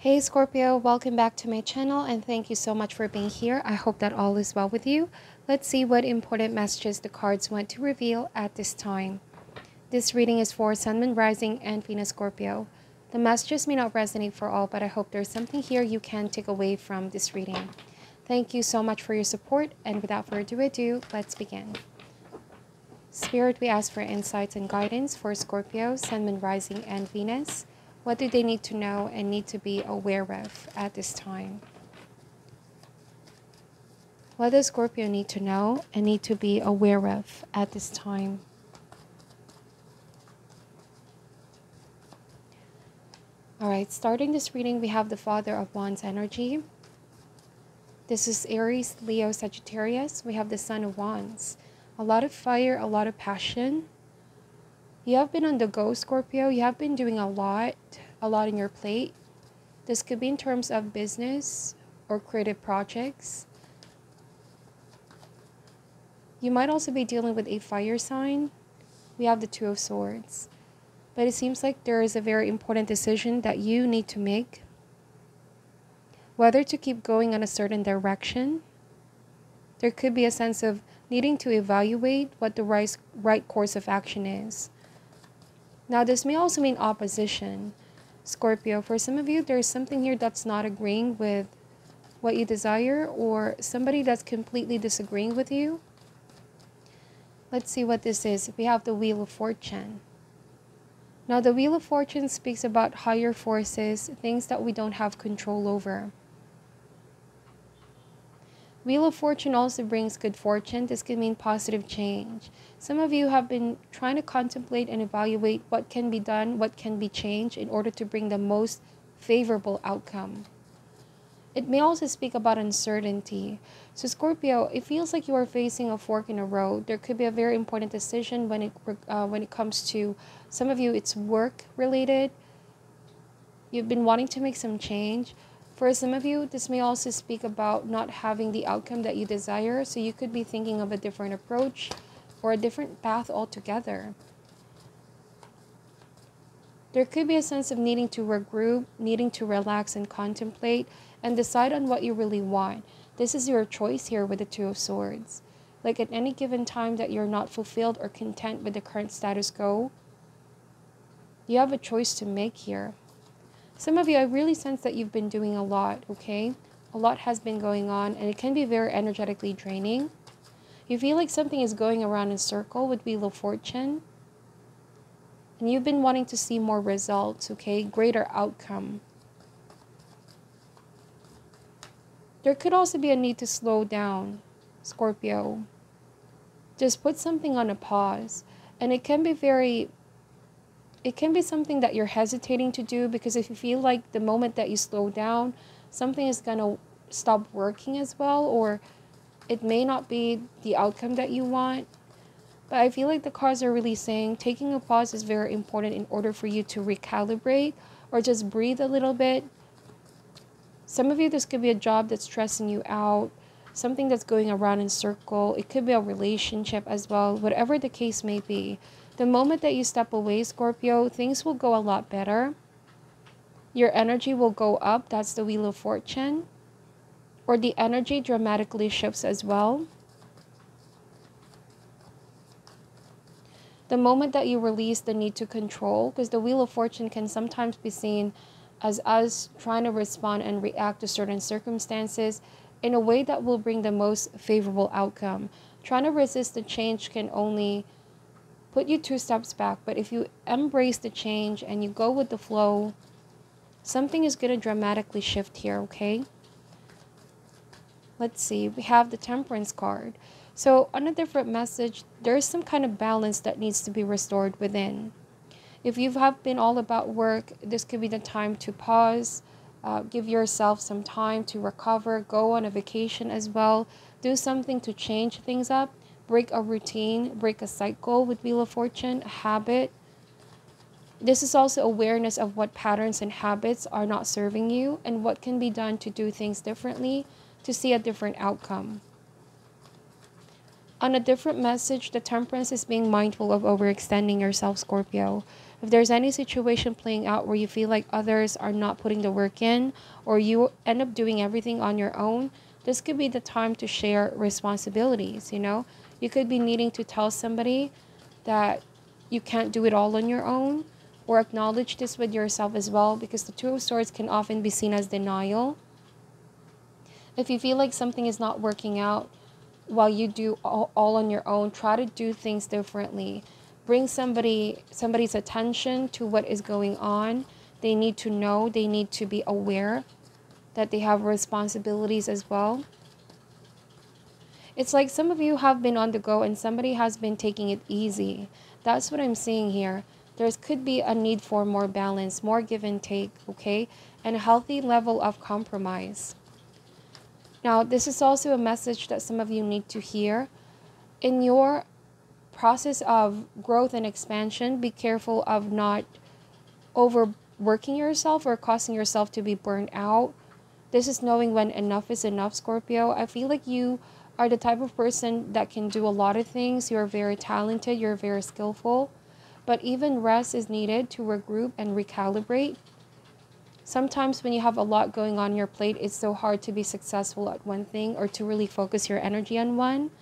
Hey Scorpio, welcome back to my channel and thank you so much for being here. I hope that all is well with you. Let's see what important messages the cards want to reveal at this time. This reading is for Sun, Moon, Rising, and Venus Scorpio. The messages may not resonate for all, but I hope there's something here you can take away from this reading. Thank you so much for your support, and without further ado, let's begin. Spirit, we ask for insights and guidance for Scorpio, Sun, Moon, Rising, and Venus. What do they need to know and need to be aware of at this time? What does Scorpio need to know and need to be aware of at this time? Alright, starting this reading, we have the Father of Wands energy. This is Aries, Leo, Sagittarius. We have the Son of Wands. A lot of fire, a lot of passion. You have been on the go, Scorpio. You have been doing a lot on your plate. This could be in terms of business or creative projects. You might also be dealing with a fire sign. We have the Two of Swords. But it seems like there is a very important decision that you need to make. Whether to keep going in a certain direction. There could be a sense of needing to evaluate what the right course of action is. Now, this may also mean opposition. Scorpio, for some of you, there's something here that's not agreeing with what you desire, or somebody that's completely disagreeing with you. Let's see what this is. We have the Wheel of Fortune. Now, the Wheel of Fortune speaks about higher forces, things that we don't have control over. Wheel of Fortune also brings good fortune. This could mean positive change. Some of you have been trying to contemplate and evaluate what can be done, what can be changed in order to bring the most favorable outcome. It may also speak about uncertainty. So Scorpio, it feels like you are facing a fork in a road. There could be a very important decision when it comes to some of you. It's work related. You've been wanting to make some change. For some of you, this may also speak about not having the outcome that you desire. So you could be thinking of a different approach or a different path altogether. There could be a sense of needing to regroup, needing to relax and contemplate and decide on what you really want. This is your choice here with the Two of Swords. Like at any given time that you're not fulfilled or content with the current status quo, you have a choice to make here. Some of you, I really sense that you've been doing a lot, okay? A lot has been going on, and it can be very energetically draining. You feel like something is going around in a circle with Wheel of Fortune. And you've been wanting to see more results, okay? Greater outcome. There could also be a need to slow down, Scorpio. Just put something on a pause. And it can be something that you're hesitating to do, because if you feel like the moment that you slow down, something is going to stop working as well, or it may not be the outcome that you want. But I feel like the cards are really saying taking a pause is very important in order for you to recalibrate or just breathe a little bit. Some of you, this could be a job that's stressing you out, something that's going around in circle. It could be a relationship as well, whatever the case may be. The moment that you step away, Scorpio, things will go a lot better. Your energy will go up. That's the Wheel of Fortune. Or the energy dramatically shifts as well. The moment that you release the need to control, because the Wheel of Fortune can sometimes be seen as us trying to respond and react to certain circumstances in a way that will bring the most favorable outcome. Trying to resist the change can only put you 2 steps back, but if you embrace the change and you go with the flow, something is going to dramatically shift here, okay? Let's see, we have the Temperance card. So on a different message, there's some kind of balance that needs to be restored within. If you have been all about work, this could be the time to pause, give yourself some time to recover, go on a vacation as well, do something to change things up. Break a routine, break a cycle with Wheel of Fortune, a habit. This is also awareness of what patterns and habits are not serving you and what can be done to do things differently to see a different outcome. On a different message, the Temperance is being mindful of overextending yourself, Scorpio. If there's any situation playing out where you feel like others are not putting the work in, or you end up doing everything on your own, this could be the time to share responsibilities, you know? You could be needing to tell somebody that you can't do it all on your own, or acknowledge this with yourself as well, because the Two of Swords can often be seen as denial. If you feel like something is not working out while you do all on your own, try to do things differently. Bring somebody's attention to what is going on. They need to know, they need to be aware that they have responsibilities as well. It's like some of you have been on the go and somebody has been taking it easy. That's what I'm seeing here. There could be a need for more balance, more give and take, okay? And a healthy level of compromise. Now, this is also a message that some of you need to hear. In your process of growth and expansion, be careful of not overworking yourself or causing yourself to be burned out. This is knowing when enough is enough, Scorpio. I feel like you are the type of person that can do a lot of things. You're very talented, you're very skillful, but even rest is needed to regroup and recalibrate. Sometimes when you have a lot going on your plate, it's so hard to be successful at one thing or to really focus your energy on one.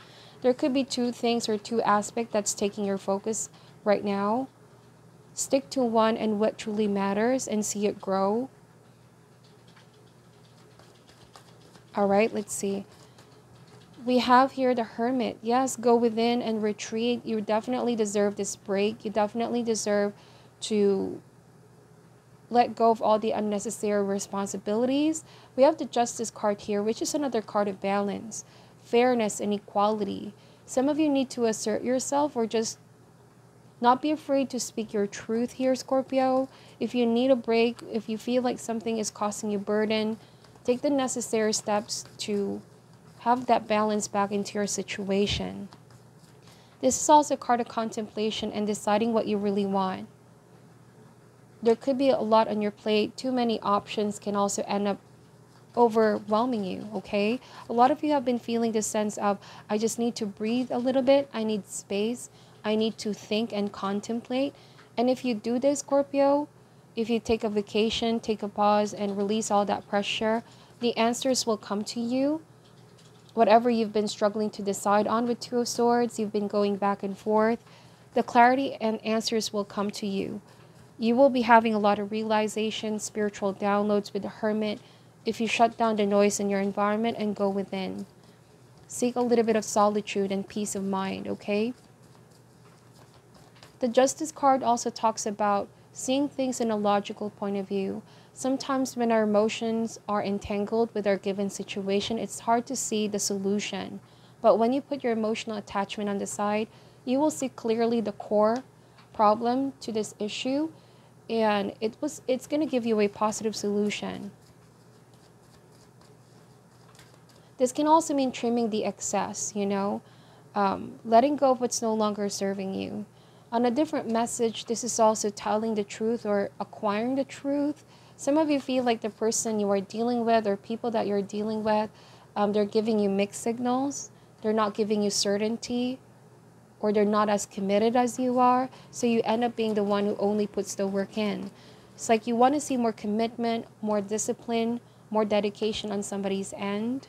There could be two things or two aspects that's taking your focus right now. Stick to one and what truly matters and see it grow. All right, let's see. We have here the Hermit. Yes, go within and retreat. You definitely deserve this break. You definitely deserve to let go of all the unnecessary responsibilities. We have the Justice card here, which is another card of balance, fairness, and equality. Some of you need to assert yourself or just not be afraid to speak your truth here, Scorpio. If you need a break, if you feel like something is causing you burden, take the necessary steps to have that balance back into your situation. This is also a card of contemplation and deciding what you really want. There could be a lot on your plate. Too many options can also end up overwhelming you, okay? A lot of you have been feeling this sense of, I just need to breathe a little bit. I need space. I need to think and contemplate. And if you do this, Scorpio, if you take a vacation, take a pause, and release all that pressure, the answers will come to you. Whatever you've been struggling to decide on with Two of Swords, you've been going back and forth, the clarity and answers will come to you. You will be having a lot of realization, spiritual downloads with the Hermit if you shut down the noise in your environment and go within. Seek a little bit of solitude and peace of mind, okay? The Justice card also talks about seeing things in a logical point of view. Sometimes when our emotions are entangled with our given situation, it's hard to see the solution. But when you put your emotional attachment on the side, you will see clearly the core problem to this issue, and it's going to give you a positive solution. This can also mean trimming the excess, you know, letting go of what's no longer serving you. On a different message, this is also telling the truth or acquiring the truth. Some of you feel like the person you are dealing with or people that you're dealing with, they're giving you mixed signals. They're not giving you certainty, or they're not as committed as you are. So you end up being the one who only puts the work in. It's like you want to see more commitment, more discipline, more dedication on somebody's end.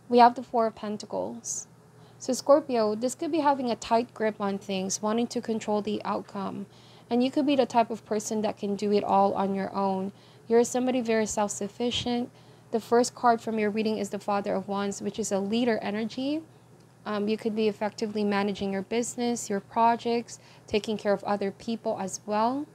We have the Four of Pentacles. So Scorpio, this could be having a tight grip on things, wanting to control the outcome. And you could be the type of person that can do it all on your own. You're somebody very self-sufficient. The first card from your reading is the Father of Wands, which is a leader energy. You could be effectively managing your business, your projects, taking care of other people as well.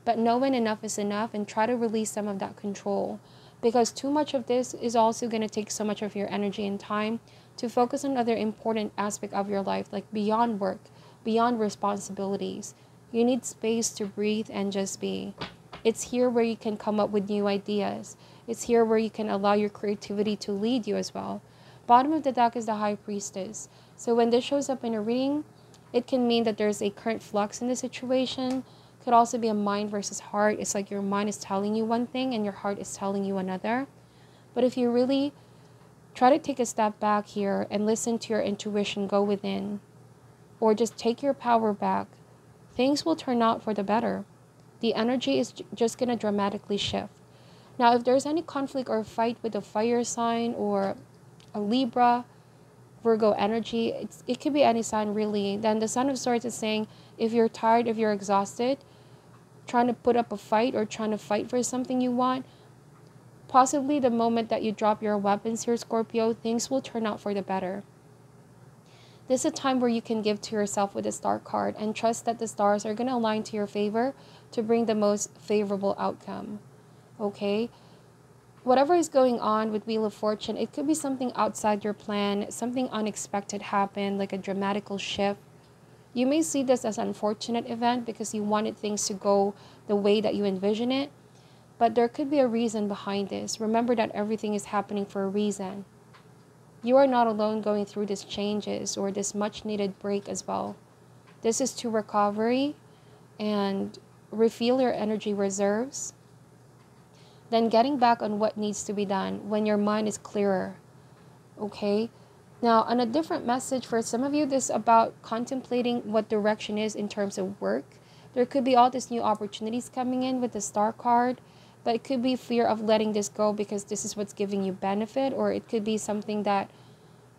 But know when enough is enough and try to release some of that control. Because too much of this is also going to take so much of your energy and time to focus on other important aspect of your life, like beyond work, beyond responsibilities. You need space to breathe and just be. It's here where you can come up with new ideas. It's here where you can allow your creativity to lead you as well. Bottom of the deck is the High Priestess. So when this shows up in a reading, it can mean that there's a current flux in the situation. Could also be a mind versus heart. It's like your mind is telling you one thing and your heart is telling you another. But if you really Try to take a step back here and listen to your intuition, go within, or just take your power back. Things will turn out for the better. The energy is just going to dramatically shift. Now, if there's any conflict or fight with a fire sign or a Libra, Virgo energy, it could be any sign really. Then the Sun of Swords is saying, if you're tired, if you're exhausted, trying to put up a fight or trying to fight for something you want, possibly the moment that you drop your weapons here, Scorpio, things will turn out for the better. This is a time where you can give to yourself with the Star card and trust that the stars are going to align to your favor to bring the most favorable outcome. Okay? Whatever is going on with Wheel of Fortune, it could be something outside your plan, something unexpected happened, like a dramatical shift. You may see this as an unfortunate event because you wanted things to go the way that you envision it, but there could be a reason behind this. Remember that everything is happening for a reason. You are not alone going through these changes or this much needed break as well. This is to recovery and refill your energy reserves. Then getting back on what needs to be done when your mind is clearer. Okay? Now, on a different message for some of you, this is about contemplating what direction is in terms of work. There could be all these new opportunities coming in with the Star card, but it could be fear of letting this go because this is what's giving you benefit, or it could be something that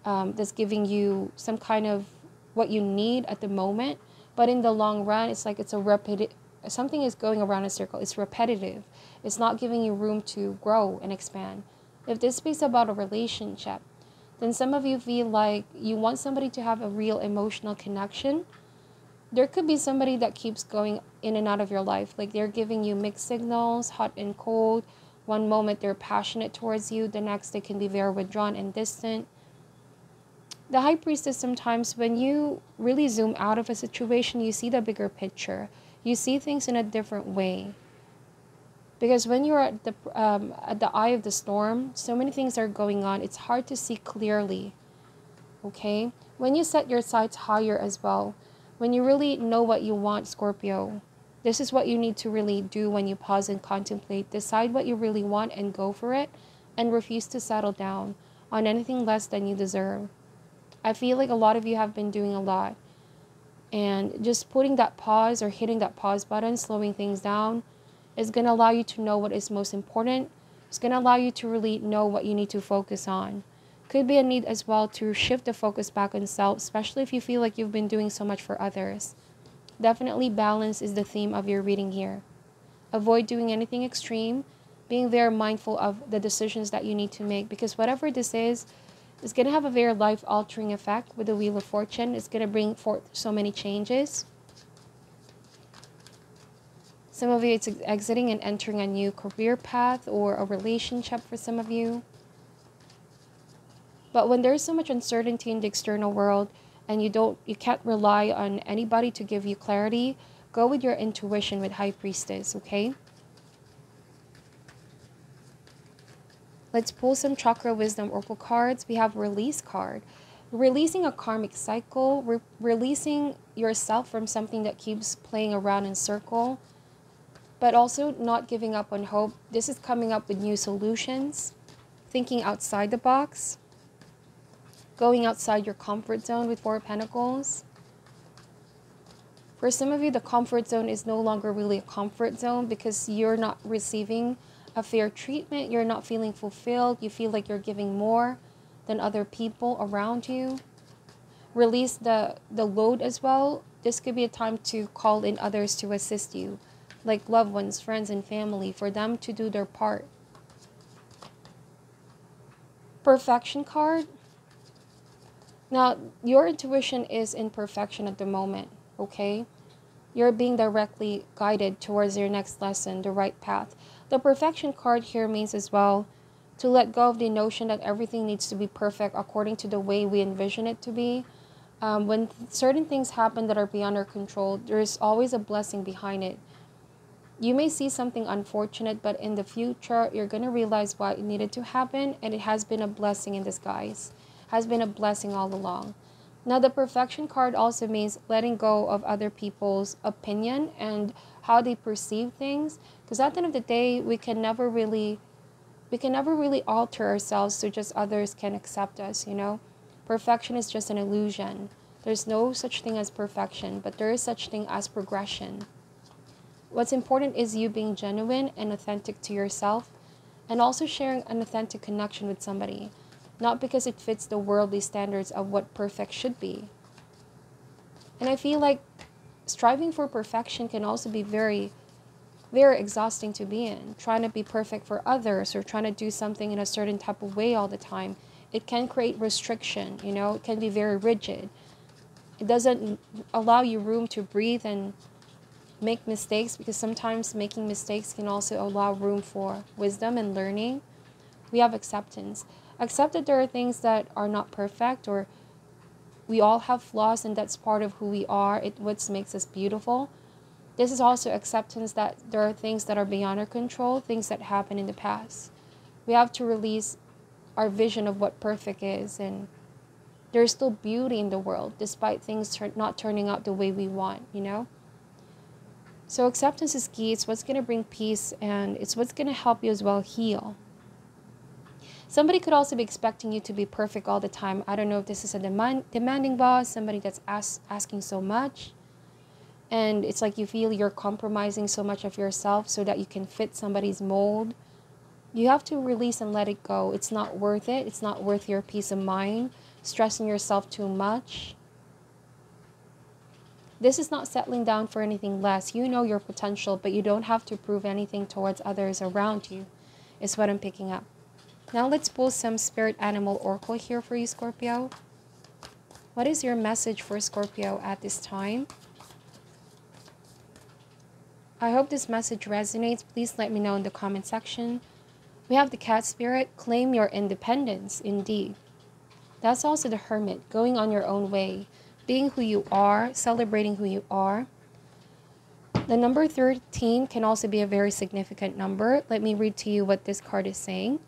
that's giving you some kind of what you need at the moment. But in the long run, it's like it's a something is going around in a circle. It's repetitive. It's not giving you room to grow and expand. If this speaks about a relationship, then some of you feel like you want somebody to have a real emotional connection. There could be somebody that keeps going in and out of your life. Like they're giving you mixed signals, hot and cold. One moment they're passionate towards you. The next they can be very withdrawn and distant. The High Priestess, sometimes when you really zoom out of a situation, you see the bigger picture. You see things in a different way. Because when you're at the eye of the storm, so many things are going on. It's hard to see clearly. Okay? When you set your sights higher as well, when you really know what you want, Scorpio, this is what you need to really do when you pause and contemplate. Decide what you really want and go for it, and refuse to settle down on anything less than you deserve. I feel like a lot of you have been doing a lot. And just putting that pause or hitting that pause button, slowing things down, is going to allow you to know what is most important. It's going to allow you to really know what you need to focus on. Could be a need as well to shift the focus back on self, especially if you feel like you've been doing so much for others. Definitely balance is the theme of your reading here. Avoid doing anything extreme, being very mindful of the decisions that you need to make, because whatever this is going to have a very life-altering effect with the Wheel of Fortune. It's going to bring forth so many changes. Some of you, it's exiting and entering a new career path or a relationship for some of you. But when there's so much uncertainty in the external world and you can't rely on anybody to give you clarity, go with your intuition with High Priestess, okay? Let's pull some Chakra Wisdom Oracle cards. We have Release card. Releasing a karmic cycle, releasing yourself from something that keeps playing around in circle, but also not giving up on hope. This is coming up with new solutions, thinking outside the box, going outside your comfort zone with Four of Pentacles. For some of you, the comfort zone is no longer really a comfort zone because you're not receiving a fair treatment. You're not feeling fulfilled. You feel like you're giving more than other people around you. Release the load as well. This could be a time to call in others to assist you, like loved ones, friends, and family, for them to do their part. Perfection card. Now, your intuition is in perfection at the moment, okay? You're being directly guided towards your next lesson, the right path. The perfection card here means as well to let go of the notion that everything needs to be perfect according to the way we envision it to be. When certain things happen that are beyond our control, there's always a blessing behind it. You may see something unfortunate, but in the future, you're going to realize why it needed to happen, and it has been a blessing in disguise. Has been a blessing all along. Now, the perfection card also means letting go of other people's opinion and how they perceive things. Because at the end of the day, we can never really We can never really alter ourselves so just others can accept us, you know? Perfection is just an illusion. There's no such thing as perfection, but there is such thing as progression. What's important is you being genuine and authentic to yourself, and also sharing an authentic connection with somebody, not because it fits the worldly standards of what perfect should be. And I feel like striving for perfection can also be very, very exhausting to be in. Trying to be perfect for others or trying to do something in a certain type of way all the time, it can create restriction, you know, it can be very rigid. It doesn't allow you room to breathe and make mistakes, because sometimes making mistakes can also allow room for wisdom and learning. We have acceptance. Accept that there are things that are not perfect, or we all have flaws, and that's part of who we are. It what makes us beautiful. This is also acceptance that there are things that are beyond our control, things that happened in the past. We have to release our vision of what perfect is, and there's still beauty in the world despite things not turning out the way we want, you know? So acceptance is key. It's what's going to bring peace, and it's what's going to help you as well heal. Somebody could also be expecting you to be perfect all the time. I don't know if this is a demanding boss, somebody that's asking so much. And it's like you feel you're compromising so much of yourself so that you can fit somebody's mold. You have to release and let it go. It's not worth it. It's not worth your peace of mind, stressing yourself too much. This is not settling down for anything less. You know your potential, but you don't have to prove anything towards others around you, is what I'm picking up. Now let's pull some spirit animal oracle here for you, Scorpio. What is your message for Scorpio at this time? I hope this message resonates. Please let me know in the comment section. We have the cat spirit. Claim your independence. Indeed. That's also the hermit. Going on your own way. Being who you are. Celebrating who you are. The number 13 can also be a very significant number. Let me read to you what this card is saying.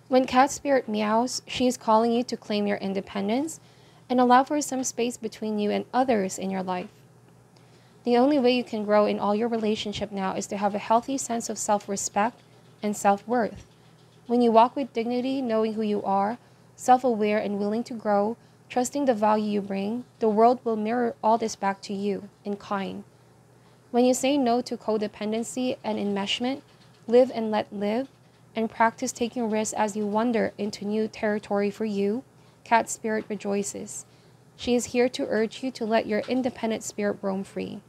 When cat spirit meows, she is calling you to claim your independence and allow for some space between you and others in your life. The only way you can grow in all your relationship now is to have a healthy sense of self-respect and self-worth. When you walk with dignity, knowing who you are, self-aware and willing to grow, trusting the value you bring, the world will mirror all this back to you in kind. When you say no to codependency and enmeshment, live and let live, and practice taking risks as you wander into new territory for you, cat spirit rejoices. She is here to urge you to let your independent spirit roam free.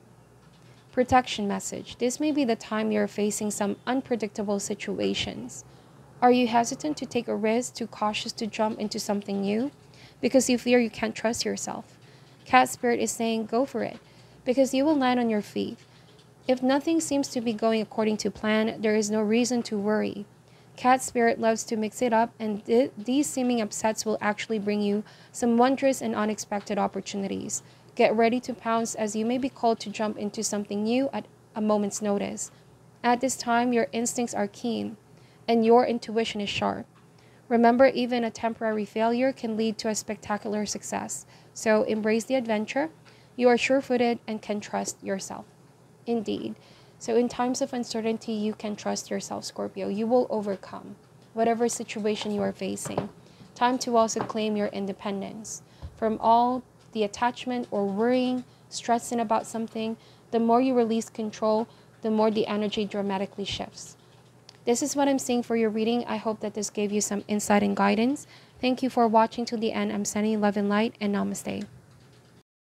Protection message. This may be the time you're facing some unpredictable situations. Are you hesitant to take a risk, too cautious to jump into something new? Because you fear you can't trust yourself. Cat spirit is saying go for it, because you will land on your feet. If nothing seems to be going according to plan, there is no reason to worry. Cat spirit loves to mix it up, and these seeming upsets will actually bring you some wondrous and unexpected opportunities. Get ready to pounce, as you may be called to jump into something new at a moment's notice. At this time, your instincts are keen, and your intuition is sharp. Remember, even a temporary failure can lead to a spectacular success. So embrace the adventure. You are sure-footed and can trust yourself. Indeed. So in times of uncertainty, you can trust yourself, Scorpio. You will overcome whatever situation you are facing. Time to also claim your independence from all the attachment or worrying, stressing about something. The more you release control, the more the energy dramatically shifts. This is what I'm seeing for your reading. I hope that this gave you some insight and guidance. Thank you for watching till the end. I'm sending you love and light, and namaste.